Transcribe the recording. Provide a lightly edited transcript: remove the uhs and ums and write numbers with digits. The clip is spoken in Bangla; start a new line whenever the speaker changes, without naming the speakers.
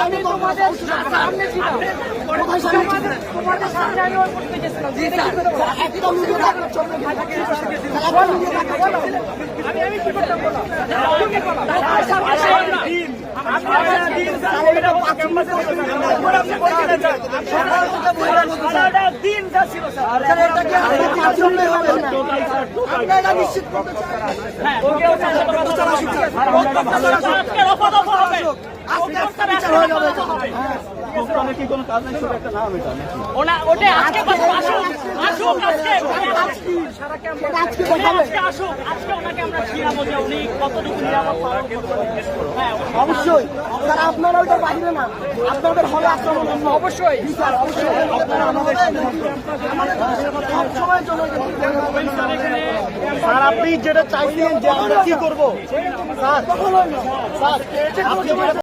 আমি তোমাদের সামনে ছিলাম, তোমাদের সামনে আমি ওই করতে গেছিলাম। আমি কি করতাম বলো?
কি কোনো কাজ নাই, শুধু একটা নাম এটা নাকি?
ওটা আজকে আসুক, আজকে ওনাকে আমরা ছিলাম যে উনি কতটুকু নিরাপদ পালন করতে পারেন।
অবশ্যই স্যার, আপনারা ওইটা বাইরে না, আপনাদের হলে আক্রমণ
অবশ্যই
স্যার, অবশ্যই আপনারা আমাদের সবসময়ের জন্য
স্যার আপনি যেটা চাইছিলেন যে আমরা কি করবো স্যার, স্যার আপনি